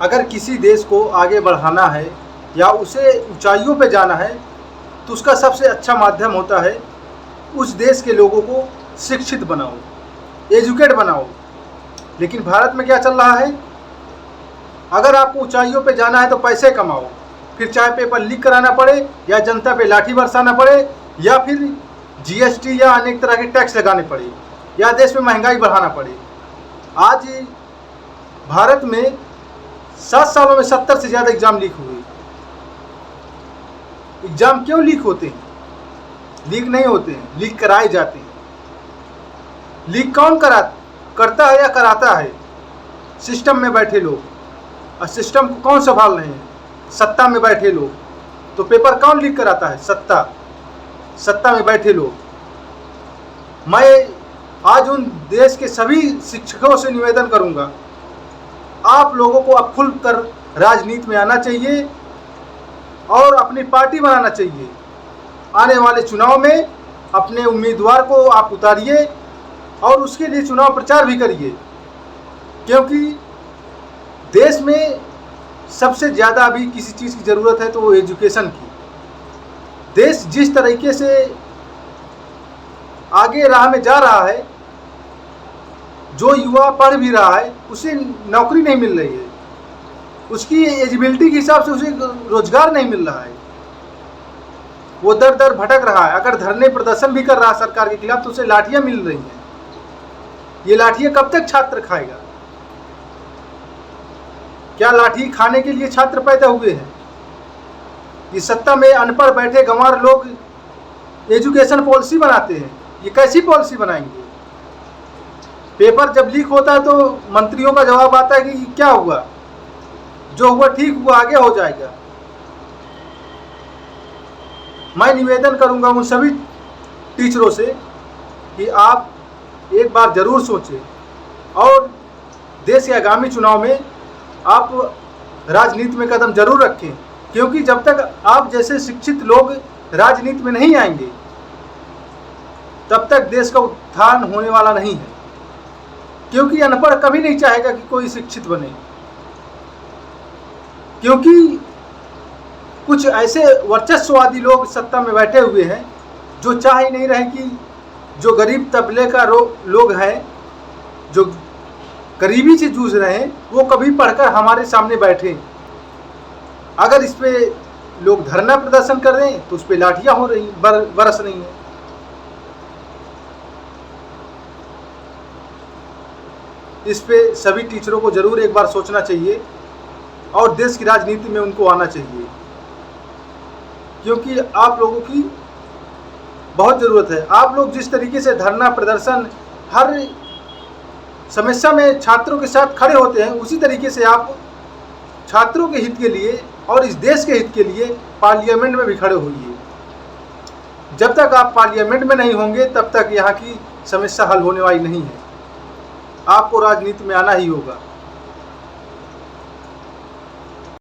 अगर किसी देश को आगे बढ़ाना है या उसे ऊंचाइयों पे जाना है तो उसका सबसे अच्छा माध्यम होता है उस देश के लोगों को शिक्षित बनाओ, एजुकेट बनाओ। लेकिन भारत में क्या चल रहा है, अगर आपको ऊंचाइयों पे जाना है तो पैसे कमाओ, फिर चाहे पेपर लीक कराना पड़े या जनता पे लाठी बरसाना पड़े या फिर जीएसटी या अनेक तरह के टैक्स लगाने पड़े या देश में महंगाई बढ़ाना पड़े। आज भारत में 7 सालों में 70 से ज़्यादा एग्ज़ाम लीक हुए। एग्ज़ाम क्यों लीक होते हैं? लीक नहीं होते हैं, लीक कराए जाते हैं। लीक कौन करता है या कराता है? सिस्टम में बैठे लोग। और सिस्टम को कौन संभाल रहे हैं? सत्ता में बैठे लोग। तो पेपर कौन लीक कराता है? सत्ता में बैठे लोग। मैं आज उन देश के सभी शिक्षकों से निवेदन करूंगा, आप लोगों को अब खुलकर राजनीति में आना चाहिए और अपनी पार्टी बनाना चाहिए। आने वाले चुनाव में अपने उम्मीदवार को आप उतारिए और उसके लिए चुनाव प्रचार भी करिए, क्योंकि देश में सबसे ज़्यादा अभी किसी चीज़ की ज़रूरत है तो वो एजुकेशन की। देश जिस तरीके से आगे राह में जा रहा है, जो युवा पढ़ भी रहा है उसे नौकरी नहीं मिल रही है, उसकी एलिजिबिलिटी के हिसाब से उसे रोजगार नहीं मिल रहा है, वो दर दर भटक रहा है। अगर धरने प्रदर्शन भी कर रहा है सरकार के खिलाफ तो उसे लाठियां मिल रही हैं। ये लाठियां कब तक छात्र खाएगा? क्या लाठी खाने के लिए छात्र पैदा हुए हैं? ये सत्ता में अनपढ़ बैठे गंवार लोग एजुकेशन पॉलिसी बनाते हैं। ये कैसी पॉलिसी बनाएंगे? पेपर जब लीक होता है तो मंत्रियों का जवाब आता है कि क्या हुआ, जो हुआ ठीक हुआ, आगे हो जाएगा। मैं निवेदन करूंगा उन सभी टीचरों से कि आप एक बार जरूर सोचें और देश के आगामी चुनाव में आप राजनीति में कदम जरूर रखें, क्योंकि जब तक आप जैसे शिक्षित लोग राजनीति में नहीं आएंगे तब तक देश का उत्थान होने वाला नहीं है। क्योंकि अनपढ़ कभी नहीं चाहेगा कि कोई शिक्षित बने, क्योंकि कुछ ऐसे वर्चस्ववादी लोग सत्ता में बैठे हुए हैं जो चाह ही नहीं रहे कि जो गरीब तबले का लोग हैं, जो गरीबी से जूझ रहे हैं, वो कभी पढ़कर हमारे सामने बैठे। अगर इस पे लोग धरना प्रदर्शन कर रहे हैं तो उस पे लाठियां हो रही बरस रही हैं। इस पे सभी टीचरों को जरूर एक बार सोचना चाहिए और देश की राजनीति में उनको आना चाहिए, क्योंकि आप लोगों की बहुत ज़रूरत है। आप लोग जिस तरीके से धरना प्रदर्शन हर समस्या में छात्रों के साथ खड़े होते हैं, उसी तरीके से आप छात्रों के हित के लिए और इस देश के हित के लिए पार्लियामेंट में भी खड़े होइए। जब तक आप पार्लियामेंट में नहीं होंगे तब तक यहाँ की समस्या हल होने वाली नहीं है। आपको राजनीति में आना ही होगा।